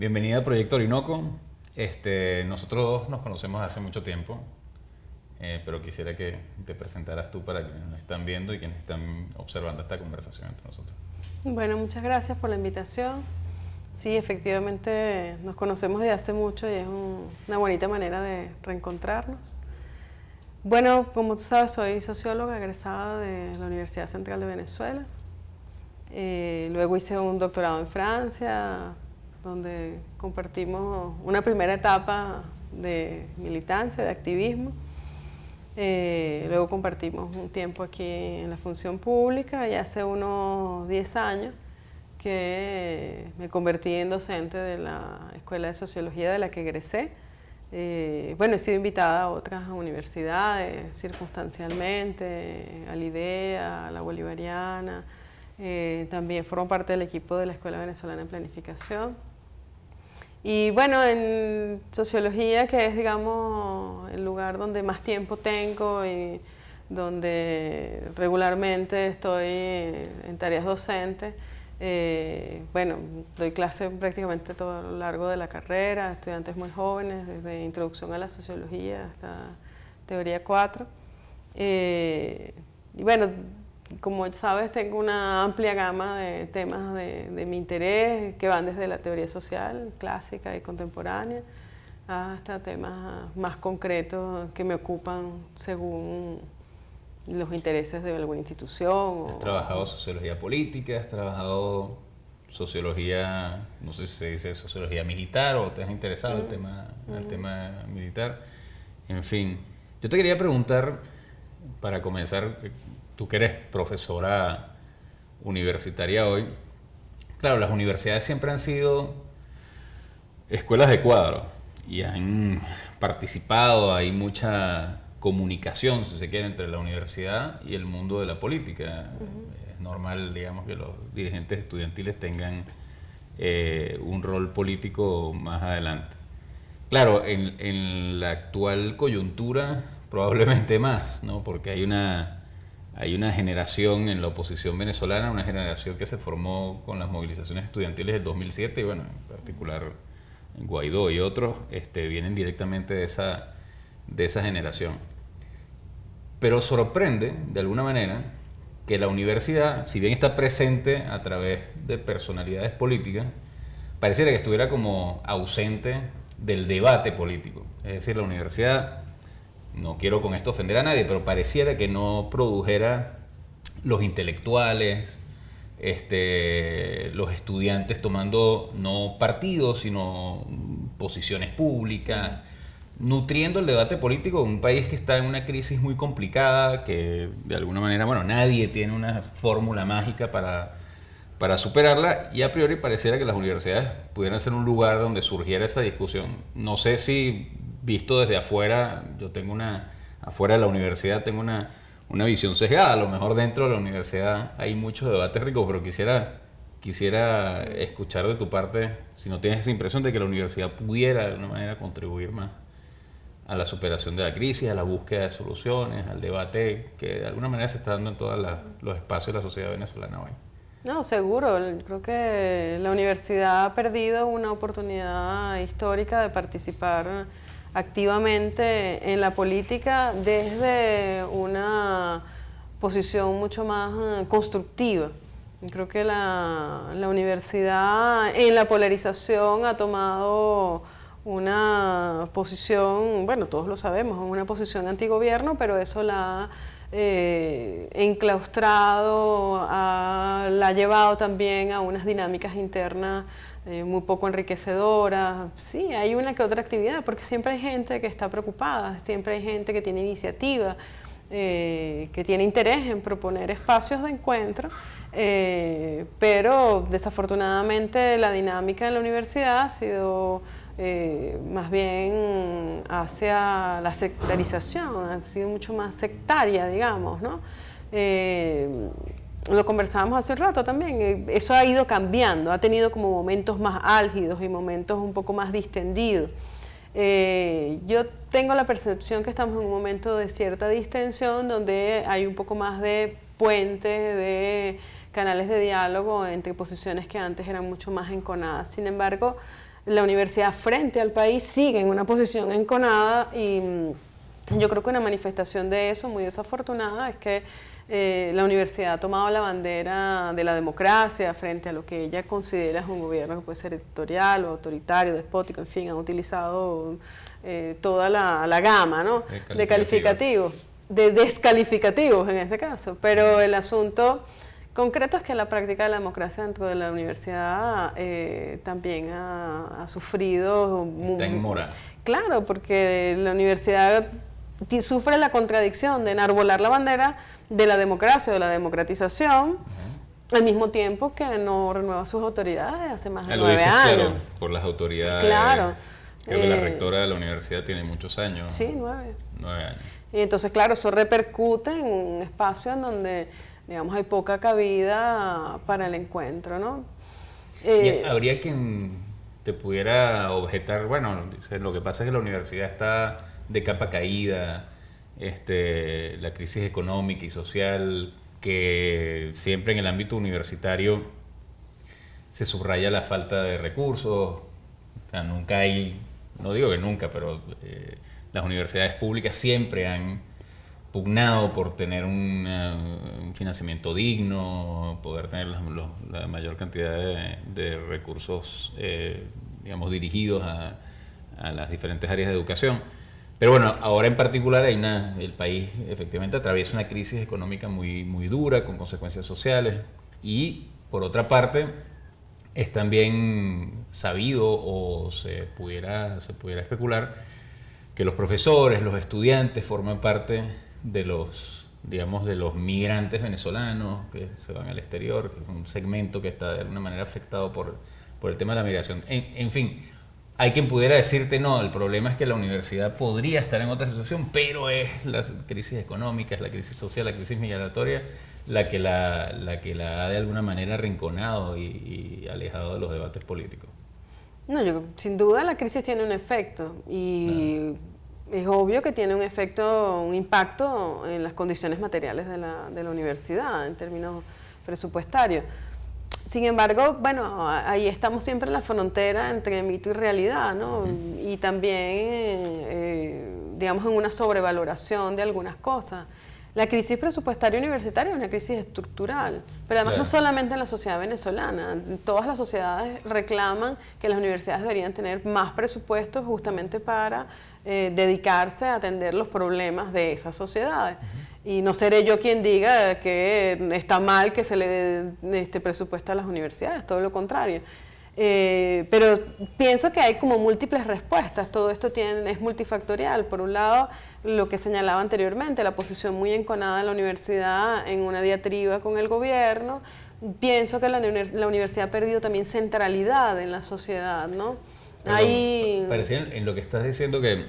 Bienvenida a Proyecto Orinoco. Nosotros nos conocemos hace mucho tiempo, pero quisiera que te presentaras tú para quienes nos están viendo y quienes están observando esta conversación entre nosotros. Bueno, muchas gracias por la invitación. Sí, efectivamente nos conocemos desde hace mucho y es una bonita manera de reencontrarnos. Bueno, como tú sabes, soy socióloga egresada de la Universidad Central de Venezuela. Luego hice un doctorado en Francia, donde compartimos una primera etapa de militancia, de activismo. Luego compartimos un tiempo aquí en la función pública y hace unos 10 años que me convertí en docente de la Escuela de Sociología de la que egresé. Bueno, he sido invitada a otras universidades circunstancialmente, a la IDEA, a la Bolivariana. También formo parte del equipo de la Escuela Venezolana en Planificación. Y bueno, en sociología, que es, digamos, el lugar donde más tiempo tengo y donde regularmente estoy en tareas docentes, bueno, doy clase prácticamente todo lo largo de la carrera, a estudiantes muy jóvenes, desde introducción a la sociología hasta teoría 4. Y bueno, como sabes, tengo una amplia gama de temas de mi interés que van desde la teoría social, clásica y contemporánea, hasta temas más concretos que me ocupan según los intereses de alguna institución. Has trabajado sociología política, has trabajado sociología, no sé si se dice sociología militar o te has interesado al tema militar. En fin, yo te quería preguntar, para comenzar, tú que eres profesora universitaria hoy, claro, las universidades siempre han sido escuelas de cuadro y han participado, hay mucha comunicación, si se quiere, entre la universidad y el mundo de la política. Es normal, digamos, que los dirigentes estudiantiles tengan un rol político más adelante. Claro, en la actual coyuntura probablemente más, ¿no? Porque hay una generación en la oposición venezolana, una generación que se formó con las movilizaciones estudiantiles del 2007 y bueno, en particular Guaidó y otros vienen directamente de esa generación. Pero sorprende, de alguna manera, que la universidad, si bien está presente a través de personalidades políticas, pareciera que estuviera como ausente del debate político. Es decir, la universidad, no quiero con esto ofender a nadie, pero pareciera que no produjera los intelectuales, los estudiantes tomando no partidos, sino posiciones públicas, nutriendo el debate político de un país que está en una crisis muy complicada, que de alguna manera, bueno, nadie tiene una fórmula mágica para superarla, y a priori pareciera que las universidades pudieran ser un lugar donde surgiera esa discusión. No sé si visto desde afuera, afuera de la universidad tengo una visión sesgada, a lo mejor dentro de la universidad hay muchos debates ricos, pero quisiera escuchar de tu parte si no tienes esa impresión de que la universidad pudiera de alguna manera contribuir más a la superación de la crisis, a la búsqueda de soluciones, al debate que de alguna manera se está dando en todos los espacios de la sociedad venezolana hoy. No, seguro. Creo que la universidad ha perdido una oportunidad histórica de participar activamente en la política desde una posición mucho más constructiva. Creo que la universidad en la polarización ha tomado una posición, bueno, todos lo sabemos, una posición antigobierno, pero eso la ha enclaustrado, la ha llevado también a unas dinámicas internas muy poco enriquecedoras. Sí, hay una que otra actividad, porque siempre hay gente que está preocupada, siempre hay gente que tiene iniciativa, que tiene interés en proponer espacios de encuentro, pero desafortunadamente la dinámica en la universidad ha sido más bien hacia la sectarización, ha sido mucho más sectaria, digamos, ¿no? Lo conversábamos hace un rato también, eso ha ido cambiando, ha tenido como momentos más álgidos y momentos un poco más distendidos. Yo tengo la percepción que estamos en un momento de cierta distensión, donde hay un poco más de puentes, de canales de diálogo entre posiciones que antes eran mucho más enconadas. Sin embargo, la universidad frente al país sigue en una posición enconada y yo creo que una manifestación de eso muy desafortunada es que la universidad ha tomado la bandera de la democracia frente a lo que ella considera es un gobierno que puede ser dictatorial o autoritario, despótico, en fin, han utilizado toda la gama, ¿no?, de calificativos, de descalificativos en este caso, pero el asunto concreto es que la práctica de la democracia dentro de la universidad también ha sufrido... Está en mora. Claro, porque la universidad sufre la contradicción de enarbolar la bandera de la democracia, de la democratización, al mismo tiempo que no renueva sus autoridades hace más de 9 años. Claro, por las autoridades. Claro. Creo que la rectora de la universidad tiene muchos años. Sí, 9. 9 años. Y entonces, claro, eso repercute en un espacio en donde, digamos, hay poca cabida para el encuentro, ¿no? Y habría quien te pudiera objetar, bueno, lo que pasa es que la universidad está de capa caída, la crisis económica y social, que siempre en el ámbito universitario se subraya la falta de recursos, o sea, nunca hay, no digo que nunca, pero las universidades públicas siempre han pugnado por tener un financiamiento digno, poder tener la mayor cantidad de recursos, digamos, dirigidos a las diferentes áreas de educación. Pero bueno, ahora en particular el país efectivamente atraviesa una crisis económica muy, muy dura, con consecuencias sociales, y por otra parte es también sabido, o se pudiera especular, que los profesores, los estudiantes forman parte de los migrantes venezolanos que se van al exterior, que es un segmento que está de alguna manera afectado por el tema de la migración. En fin, hay quien pudiera decirte, no, el problema es que la universidad podría estar en otra situación, pero es la crisis económica, es la crisis social, la crisis migratoria, la que la ha de alguna manera arrinconado y alejado de los debates políticos. No, sin duda la crisis tiene un efecto y es obvio que tiene un impacto en las condiciones materiales de la universidad en términos presupuestarios. Sin embargo, bueno, ahí estamos siempre en la frontera entre mito y realidad, ¿no? Y también, digamos, en una sobrevaloración de algunas cosas. La crisis presupuestaria universitaria es una crisis estructural, pero además no solamente en la sociedad venezolana. Todas las sociedades reclaman que las universidades deberían tener más presupuestos justamente para dedicarse a atender los problemas de esas sociedades. Y no seré yo quien diga que está mal que se le dé este presupuesto a las universidades, todo lo contrario. Pero pienso que hay como múltiples respuestas, todo esto es multifactorial. Por un lado, lo que señalaba anteriormente, la posición muy enconada de la universidad en una diatriba con el gobierno. Pienso que la universidad ha perdido también centralidad en la sociedad, ¿no? Parecía en lo que estás diciendo que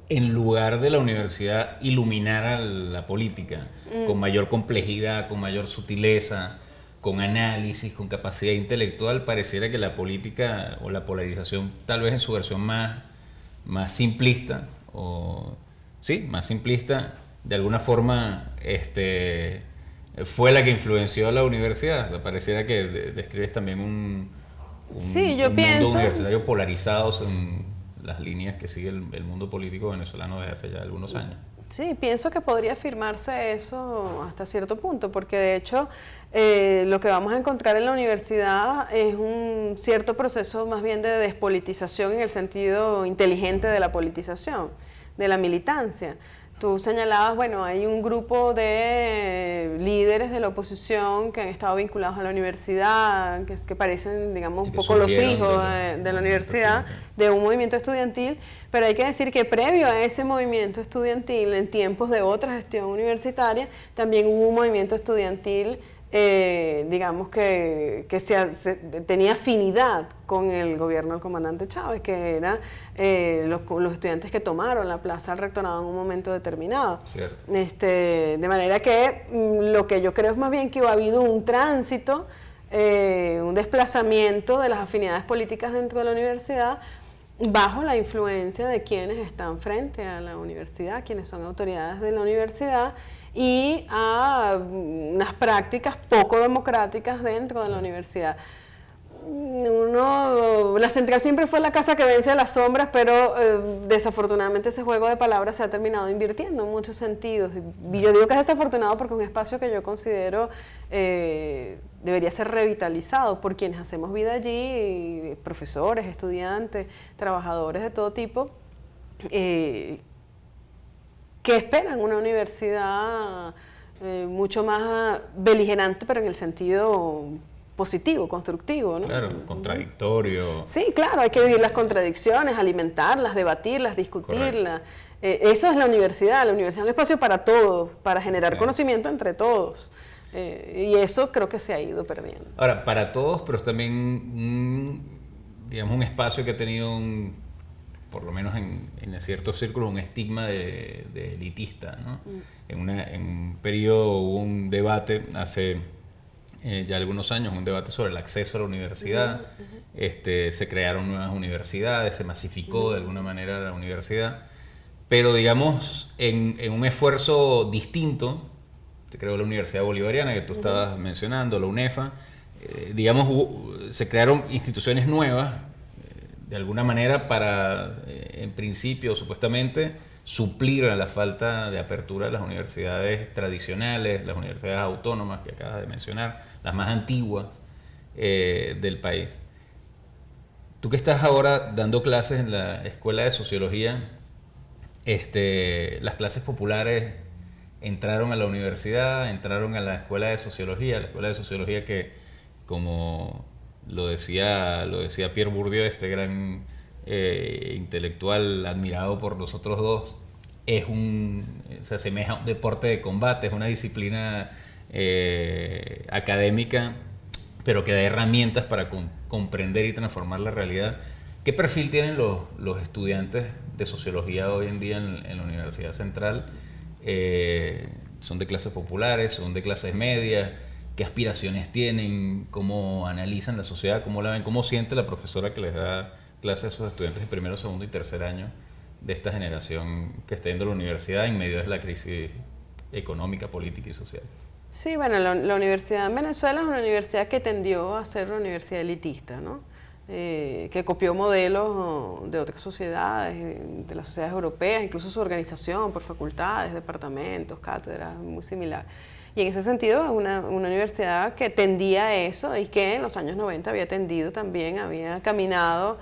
en lugar de la universidad iluminar a la política con mayor complejidad, con mayor sutileza, con análisis, con capacidad intelectual, pareciera que la política o la polarización, tal vez en su versión más simplista, más simplista, de alguna forma fue la que influenció a la universidad. O sea, pareciera que describes también un mundo universitario polarizado en las líneas que sigue el mundo político venezolano desde hace ya algunos años. Sí, pienso que podría afirmarse eso hasta cierto punto, porque de hecho lo que vamos a encontrar en la universidad es un cierto proceso más bien de despolitización en el sentido inteligente de la politización, de la militancia. Tú señalabas, bueno, hay un grupo de líderes de la oposición que han estado vinculados a la universidad, que parecen, digamos, un poco los hijos de la universidad, de un movimiento estudiantil, pero hay que decir que previo a ese movimiento estudiantil, en tiempos de otra gestión universitaria, también hubo un movimiento estudiantil digamos que tenía afinidad con el gobierno del comandante Chávez, que eran los estudiantes que tomaron la plaza del rectorado en un momento determinado. Cierto. De manera que lo que yo creo es más bien que ha habido un tránsito, un desplazamiento de las afinidades políticas dentro de la universidad bajo la influencia de quienes están frente a la universidad, quienes son autoridades de la universidad, y a unas prácticas poco democráticas dentro de la universidad. la central siempre fue la casa que vence a las sombras, pero desafortunadamente ese juego de palabras se ha terminado invirtiendo en muchos sentidos. Y yo digo que es desafortunado porque es un espacio que yo considero debería ser revitalizado por quienes hacemos vida allí, profesores, estudiantes, trabajadores de todo tipo, que esperan una universidad mucho más beligerante, pero en el sentido positivo, constructivo, ¿no? Claro, contradictorio. Sí, claro, hay que vivir las contradicciones, alimentarlas, debatirlas, discutirlas. Eso es la universidad. La universidad es un espacio para todos, para generar conocimiento entre todos. Y eso creo que se ha ido perdiendo. Ahora, para todos, pero es digamos, un espacio que ha tenido por lo menos en ciertos círculos, un estigma de elitista, ¿no? En un periodo hubo un debate hace ya algunos años, un debate sobre el acceso a la universidad. Se crearon nuevas universidades, se masificó de alguna manera la universidad, pero digamos en un esfuerzo distinto. Se creó la Universidad Bolivariana que tú estabas mencionando, la UNEFA, digamos se crearon instituciones nuevas de alguna manera para, en principio, supuestamente, suplir a la falta de apertura de las universidades tradicionales, las universidades autónomas que acabas de mencionar, las más antiguas del país. Tú que estás ahora dando clases en la Escuela de Sociología, las clases populares entraron a la universidad, entraron a la Escuela de Sociología, que, como lo decía Pierre Bourdieu, este gran intelectual admirado por nosotros dos, se asemeja a un deporte de combate, es una disciplina académica, pero que da herramientas para comprender y transformar la realidad. ¿Qué perfil tienen los estudiantes de sociología hoy en día en la Universidad Central? ¿Son de clases populares? ¿Son de clases medias? ¿Qué aspiraciones tienen? ¿Cómo analizan la sociedad? ¿Cómo la ven? ¿Cómo siente la profesora que les da clases a esos estudiantes de primero, segundo y tercer año de esta generación que está yendo a la universidad en medio de la crisis económica, política y social? Sí, bueno, la universidad en Venezuela es una universidad que tendió a ser una universidad elitista, ¿no? Que copió modelos de otras sociedades, de las sociedades europeas, incluso su organización por facultades, departamentos, cátedras, muy similar. Y en ese sentido, una universidad que tendía a eso y que en los años 90 había tendido también, había caminado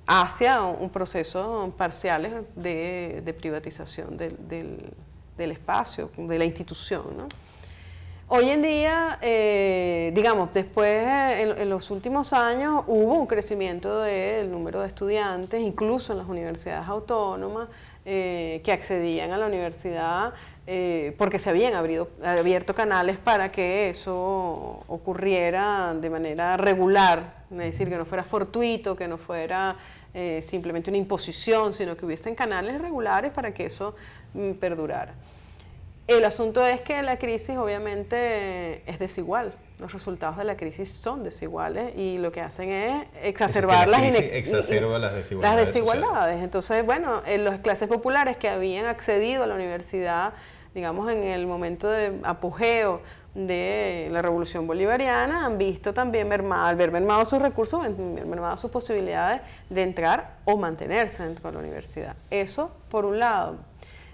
hacia un proceso parciales de privatización del espacio, de la institución, ¿no? Hoy en día, digamos, después, en los últimos años, hubo un crecimiento del número de estudiantes, incluso en las universidades autónomas, que accedían a la universidad porque se habían abierto canales para que eso ocurriera de manera regular, es decir, que no fuera fortuito, que no fuera simplemente una imposición, sino que hubiesen canales regulares para que eso perdurara. El asunto es que la crisis obviamente es desigual. Los resultados de la crisis son desiguales y lo que hacen es exacerbar las desigualdades. Entonces, bueno, las clases populares que habían accedido a la universidad, digamos, en el momento de apogeo de la Revolución Bolivariana, han visto también al ver mermado sus recursos, mermado sus posibilidades de entrar o mantenerse dentro de la universidad. Eso, por un lado.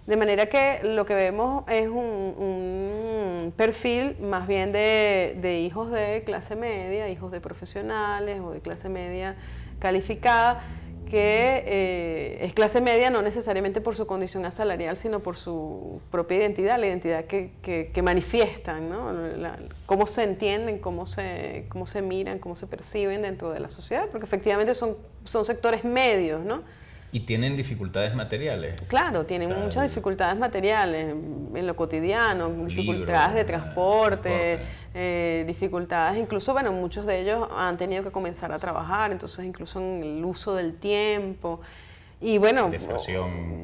De manera que lo que vemos es un perfil más bien de hijos de clase media, hijos de profesionales o de clase media calificada, que es clase media no necesariamente por su condición asalarial, sino por su propia identidad, la identidad que manifiestan, ¿no? Cómo se entienden, cómo se miran, cómo se perciben dentro de la sociedad, porque efectivamente son sectores medios, ¿no? ¿Y tienen dificultades materiales? Claro, tienen muchas dificultades materiales en lo cotidiano, dificultades de transporte, dificultades, incluso, bueno, muchos de ellos han tenido que comenzar a trabajar, entonces incluso en el uso del tiempo. Y bueno,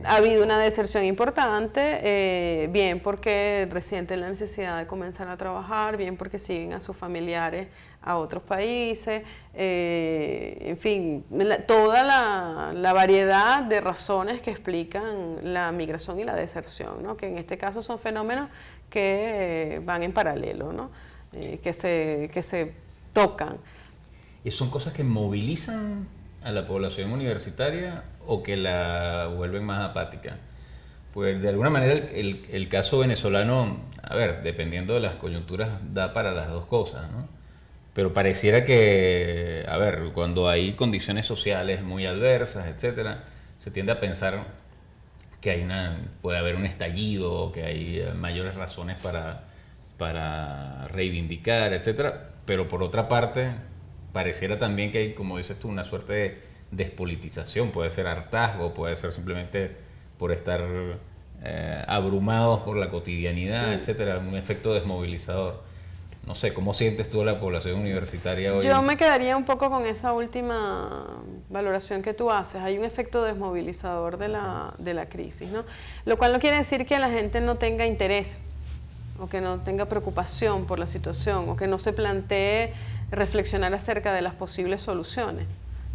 ha habido una deserción importante, bien porque resienten la necesidad de comenzar a trabajar, bien porque siguen a sus familiares a otros países, en fin, toda la variedad de razones que explican la migración y la deserción, ¿no? Que en este caso son fenómenos que van en paralelo, ¿no? Que se tocan. ¿son cosas que movilizan a la población universitaria o que la vuelven más apática? Pues de alguna manera el caso venezolano, a ver, dependiendo de las coyunturas, da para las dos cosas, ¿no? Pero pareciera que, a ver, cuando hay condiciones sociales muy adversas, etcétera, se tiende a pensar que puede haber un estallido, que hay mayores razones para reivindicar, etcétera. Pero por otra parte, pareciera también que hay, como dices tú, una suerte de despolitización. Puede ser hartazgo, puede ser simplemente por estar abrumados por la cotidianidad, etcétera, un efecto desmovilizador. No sé, ¿cómo sientes tú a la población universitaria hoy? Yo me quedaría un poco con esa última valoración que tú haces. Hay un efecto desmovilizador de la crisis, ¿no? Lo cual no quiere decir que la gente no tenga interés o que no tenga preocupación por la situación o que no se plantee reflexionar acerca de las posibles soluciones.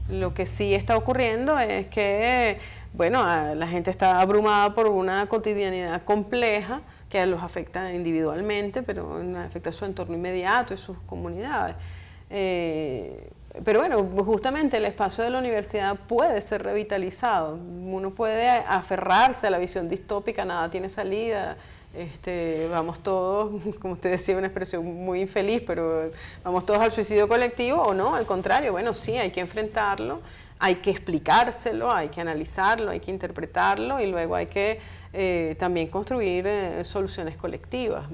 Lo que sí está ocurriendo es que, bueno, la gente está abrumada por una cotidianidad compleja que los afecta individualmente, pero afecta a su entorno inmediato y sus comunidades. Pero bueno, justamente el espacio de la universidad puede ser revitalizado. Uno puede aferrarse a la visión distópica, nada tiene salida. Vamos todos, como usted decía, una expresión muy infeliz, pero vamos todos al suicidio colectivo, o no, al contrario, bueno, sí, hay que enfrentarlo, hay que explicárselo, hay que analizarlo, hay que interpretarlo y luego hay que también construir soluciones colectivas.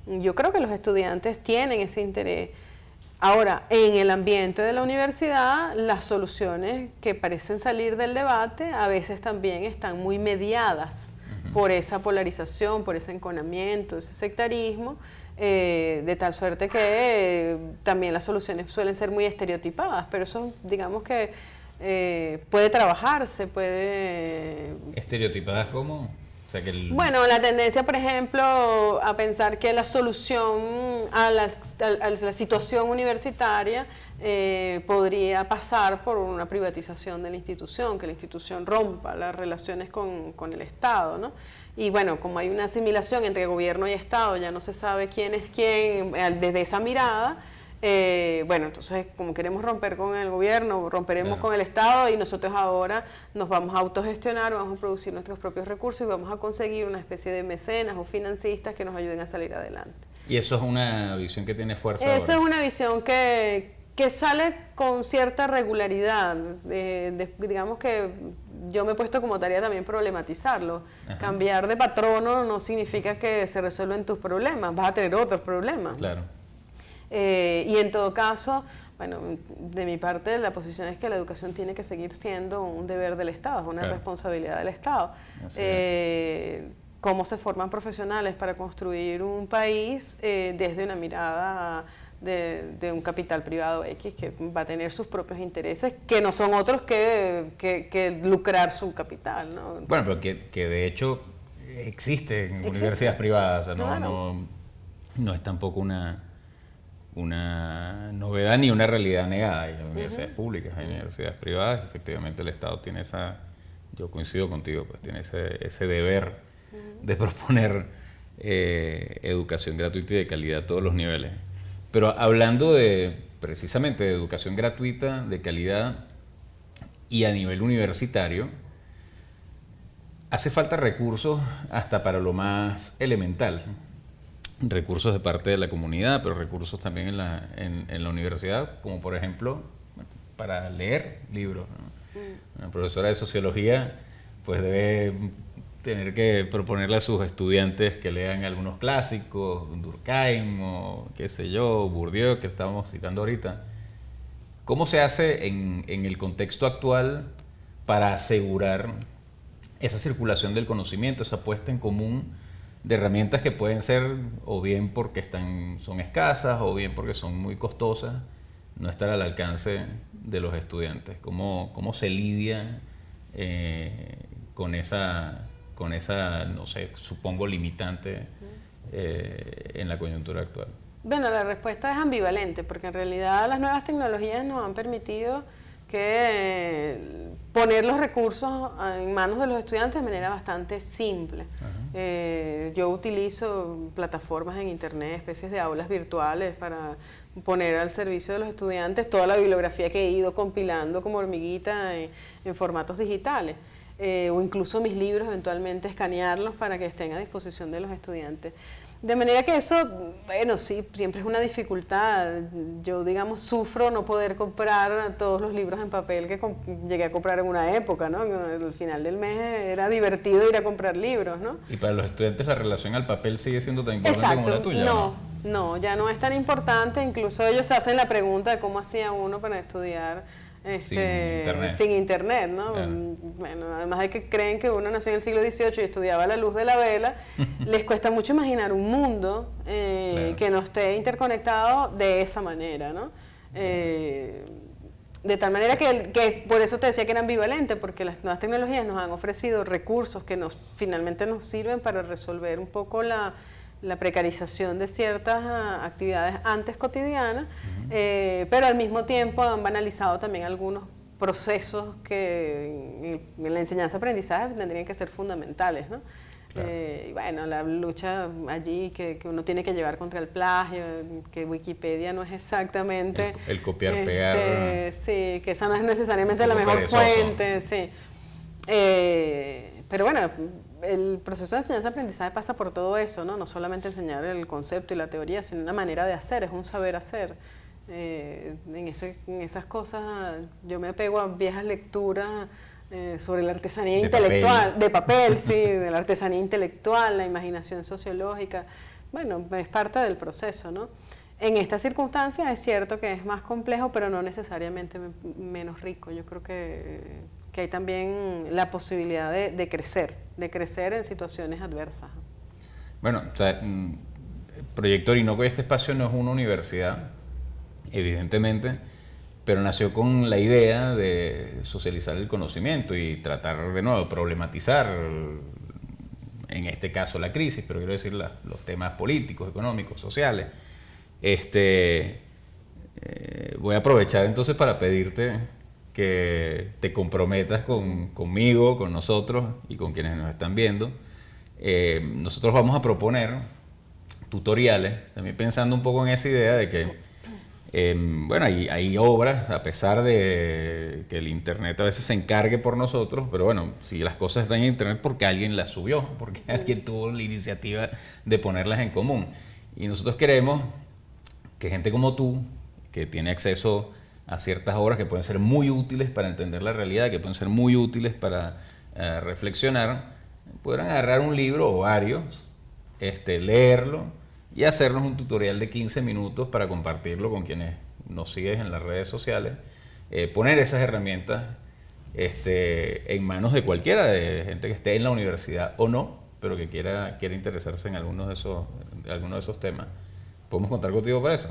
Yo creo que los estudiantes tienen ese interés. Ahora, en el ambiente de la universidad, las soluciones que parecen salir del debate a veces también están muy mediadas por esa polarización, por ese enconamiento, ese sectarismo, de tal suerte que también las soluciones suelen ser muy estereotipadas, pero eso digamos que puede trabajarse, puede... ¿Estereotipadas cómo? O sea, Bueno, la tendencia, por ejemplo, a pensar que la solución a la situación universitaria podría pasar por una privatización de la institución, que la institución rompa las relaciones con el Estado, ¿no? Y bueno, como hay una asimilación entre gobierno y Estado, ya no se sabe quién es quién desde esa mirada. Bueno, entonces como queremos romper con el gobierno, romperemos con el Estado y nosotros ahora nos vamos a autogestionar, vamos a producir nuestros propios recursos y vamos a conseguir una especie de mecenas o financistas que nos ayuden a salir adelante. ¿Y eso es una visión que tiene fuerza Eso ahora? es una visión que sale con cierta regularidad. Digamos que yo me he puesto como tarea también problematizarlo. Ajá. Cambiar de patrono no significa que se resuelven tus problemas, vas a tener otros problemas. Claro. Y en todo caso, bueno, de mi parte la posición es que la educación tiene que seguir siendo un deber del Estado, es una responsabilidad del Estado. Cómo se forman profesionales para construir un país desde una mirada de un capital privado X que va a tener sus propios intereses, que no son otros que lucrar su capital, ¿no? Bueno, pero que de hecho existen universidades privadas, o sea, claro. no es tampoco una novedad ni una realidad negada. Hay universidades públicas, hay universidades privadas, efectivamente el Estado tiene yo coincido contigo, pues tiene ese deber de proponer educación gratuita y de calidad a todos los niveles. Pero hablando precisamente de educación gratuita, de calidad y a nivel universitario, hace falta recursos hasta para lo más elemental. Recursos de parte de la comunidad, pero recursos también en la universidad, como por ejemplo para leer libros, ¿no? Una profesora de sociología pues debe tener que proponerle a sus estudiantes que lean algunos clásicos, Durkheim o qué sé yo, Bourdieu, que estábamos citando ahorita. ¿Cómo se hace en el contexto actual para asegurar esa circulación del conocimiento, esa puesta en común de herramientas que pueden ser o bien porque son escasas o bien porque son muy costosas, no estar al alcance de los estudiantes? ¿Cómo se lidia con esa, no sé, supongo limitante en la coyuntura actual? Bueno, la respuesta es ambivalente, porque en realidad las nuevas tecnologías nos han permitido que poner los recursos en manos de los estudiantes de manera bastante simple. Yo utilizo plataformas en internet, especies de aulas virtuales para poner al servicio de los estudiantes toda la bibliografía que he ido compilando como hormiguita en formatos digitales. O incluso mis libros, eventualmente escanearlos para que estén a disposición de los estudiantes. De manera que eso, bueno, sí, siempre es una dificultad. Yo, digamos, sufro no poder comprar todos los libros en papel que llegué a comprar en una época, ¿no? Al final del mes era divertido ir a comprar libros, ¿no? Y para los estudiantes la relación al papel sigue siendo tan importante como la tuya. No, ya no es tan importante. Incluso ellos se hacen la pregunta de cómo hacía uno para estudiar sin internet, ¿no? Claro. Bueno, además de que creen que uno nació en el siglo XVIII y estudiaba a la luz de la vela, les cuesta mucho imaginar un mundo claro, que no esté interconectado de esa manera, ¿no? De tal manera que por eso te decía que era ambivalente, porque las nuevas tecnologías nos han ofrecido recursos que finalmente nos sirven para resolver un poco la precarización de ciertas actividades antes cotidianas, pero al mismo tiempo han banalizado también algunos procesos que en la enseñanza-aprendizaje tendrían que ser fundamentales, ¿no? Claro. Y bueno, la lucha allí que uno tiene que llevar contra el plagio, que Wikipedia no es exactamente... El copiar, pegar... Sí, que esa no es necesariamente la mejor fuente, sí. Pero bueno, el proceso de enseñanza-aprendizaje pasa por todo eso, ¿no? No solamente enseñar el concepto y la teoría, sino una manera de hacer, es un saber hacer. En esas cosas yo me apego a viejas lecturas sobre la artesanía intelectual, de papel, sí, de la artesanía intelectual, la imaginación sociológica. Bueno, es parte del proceso, ¿no? En estas circunstancias es cierto que es más complejo, pero no necesariamente menos rico. Yo creo que hay también la posibilidad de crecer en situaciones adversas. Bueno, o sea, Proyecto Orinoco, este espacio no es una universidad, evidentemente, pero nació con la idea de socializar el conocimiento y tratar de nuevo, problematizar, en este caso la crisis, pero quiero decir los temas políticos, económicos, sociales. Voy a aprovechar entonces para pedirte que te comprometas conmigo, con nosotros y con quienes nos están viendo. Nosotros vamos a proponer tutoriales, también pensando un poco en esa idea de que bueno, hay obras, a pesar de que el internet a veces se encargue por nosotros, pero bueno, si las cosas están en internet porque alguien las subió, porque alguien tuvo la iniciativa de ponerlas en común. Y nosotros queremos que gente como tú, que tiene acceso a ciertas obras que pueden ser muy útiles para entender la realidad, que pueden ser muy útiles para reflexionar, podrán agarrar un libro o varios, leerlo, y hacernos un tutorial de 15 minutos para compartirlo con quienes nos siguen en las redes sociales, poner esas herramientas en manos de cualquiera, de gente que esté en la universidad o no, pero que quiera interesarse en algunos de esos temas. ¿Podemos contar contigo para eso?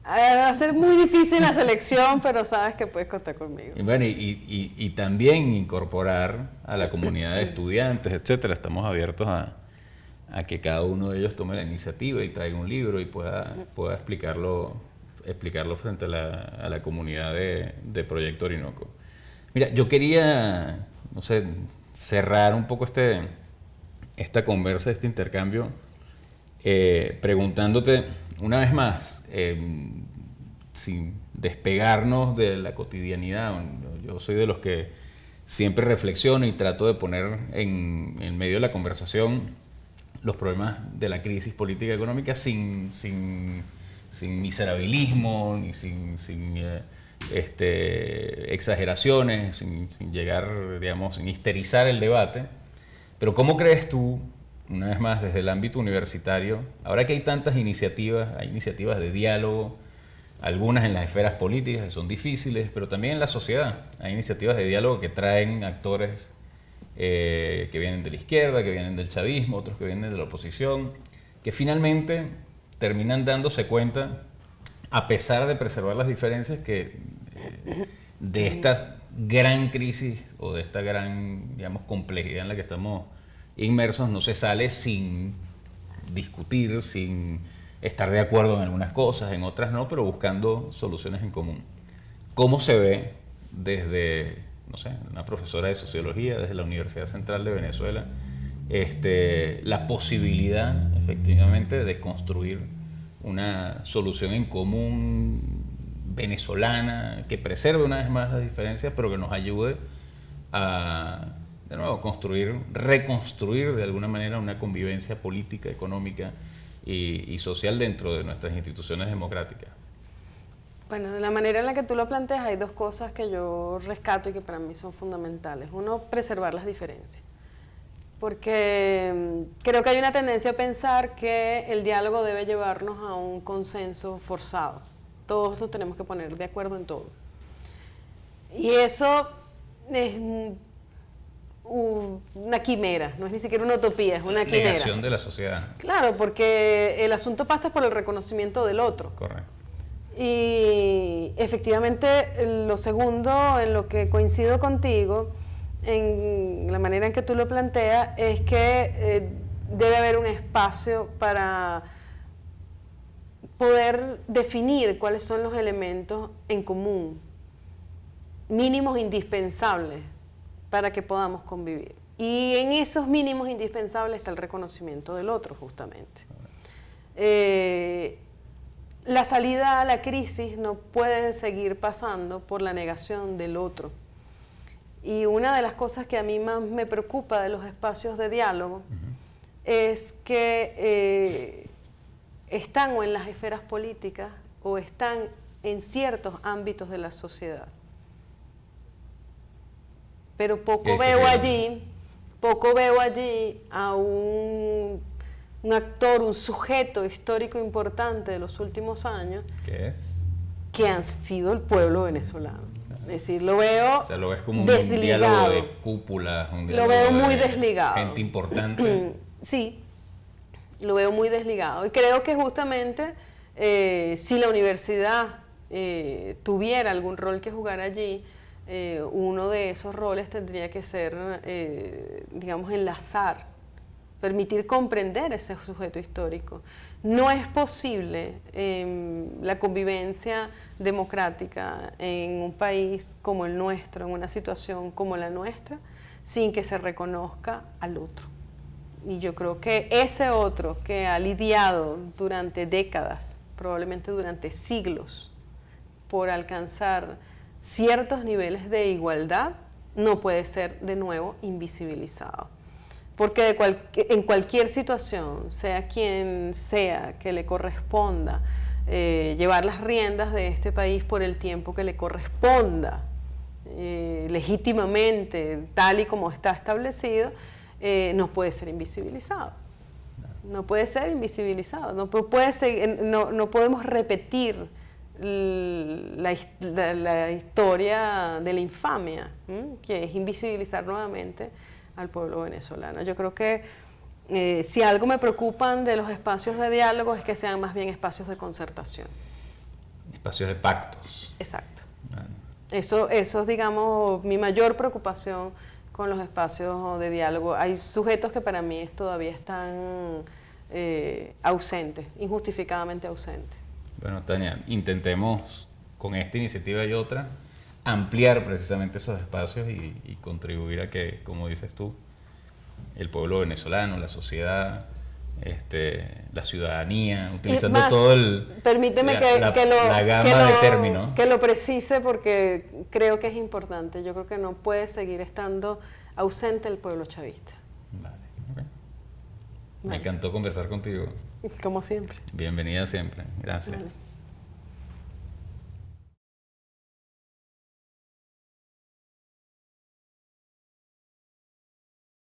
Va a ser muy difícil la selección, pero sabes que puedes contar conmigo. Y bueno, y también incorporar a la comunidad de estudiantes, etcétera. Estamos abiertos a que cada uno de ellos tome la iniciativa y traiga un libro y pueda explicarlo frente a la comunidad de Proyecto Orinoco. Mira, yo quería, no sé, cerrar un poco esta conversa, este intercambio, preguntándote una vez más, sin despegarnos de la cotidianidad. Yo soy de los que siempre reflexiono y trato de poner en medio de la conversación los problemas de la crisis política y económica sin miserabilismo, ni sin exageraciones, sin llegar, digamos, sin histerizar el debate. Pero ¿cómo crees tú, una vez más desde el ámbito universitario, ahora que hay tantas iniciativas, hay iniciativas de diálogo, algunas en las esferas políticas que son difíciles, pero también en la sociedad hay iniciativas de diálogo que traen actores que vienen de la izquierda, que vienen del chavismo, otros que vienen de la oposición, que finalmente terminan dándose cuenta, a pesar de preservar las diferencias, que de esta gran crisis o de esta gran, digamos, complejidad en la que estamos inmersos no se sale sin discutir, sin estar de acuerdo en algunas cosas, en otras no, pero buscando soluciones en común. ¿Cómo se ve desde, no sé, una profesora de sociología, desde la Universidad Central de Venezuela, la posibilidad, efectivamente, de construir una solución en común venezolana que preserve una vez más las diferencias, pero que nos ayude a, de nuevo, reconstruir de alguna manera una convivencia política, económica y social dentro de nuestras instituciones democráticas. Bueno, de la manera en la que tú lo planteas, hay dos cosas que yo rescato y que para mí son fundamentales. Uno, preservar las diferencias. Porque creo que hay una tendencia a pensar que el diálogo debe llevarnos a un consenso forzado. Todos nos tenemos que poner de acuerdo en todo. Y eso es una quimera, no es ni siquiera una utopía, es una quimera. Negación de la sociedad. Claro, porque el asunto pasa por el reconocimiento del otro. Correcto. Y efectivamente, lo segundo, en lo que coincido contigo, en la manera en que tú lo planteas, es que debe haber un espacio para poder definir cuáles son los elementos en común, mínimos indispensables para que podamos convivir. Y en esos mínimos indispensables está el reconocimiento del otro, justamente. La salida a la crisis no puede seguir pasando por la negación del otro. Y una de las cosas que a mí más me preocupa de los espacios de diálogo es que están o en las esferas políticas o están en ciertos ámbitos de la sociedad. Pero poco veo allí a un actor, un sujeto histórico importante de los últimos años. ¿Qué es? Que han sido el pueblo venezolano. Es decir, lo veo, o sea, lo ves como desligado. Un diálogo de cúpulas, un diálogo lo veo muy de desligado. Gente importante. Sí, lo veo muy desligado. Y creo que justamente si la universidad tuviera algún rol que jugar allí, uno de esos roles tendría que ser, digamos, enlazar, permitir comprender ese sujeto histórico. No es posible la convivencia democrática en un país como el nuestro, en una situación como la nuestra, sin que se reconozca al otro. Y yo creo que ese otro que ha lidiado durante décadas, probablemente durante siglos, por alcanzar ciertos niveles de igualdad, no puede ser de nuevo invisibilizado. Porque en cualquier situación, sea quien sea que le corresponda llevar las riendas de este país por el tiempo que le corresponda, legítimamente, tal y como está establecido, no puede ser invisibilizado. No puede ser invisibilizado. No podemos repetir la historia de la infamia, que es invisibilizar nuevamente al pueblo venezolano. Yo creo que si algo me preocupan de los espacios de diálogo es que sean más bien espacios de concertación. Espacios de pactos. Exacto. Bueno. Eso es, digamos, mi mayor preocupación con los espacios de diálogo. Hay sujetos que para mí todavía están ausentes, injustificadamente ausentes. Bueno, Tania, intentemos con esta iniciativa y otra ampliar precisamente esos espacios y contribuir a que, como dices tú, el pueblo venezolano, la sociedad, la ciudadanía, utilizando más, todo permíteme la gama de términos. Que lo precise porque creo que es importante. Yo creo que no puede seguir estando ausente el pueblo chavista. Vale, okay. Me encantó conversar contigo. Como siempre. Bienvenida siempre. Gracias. Vale.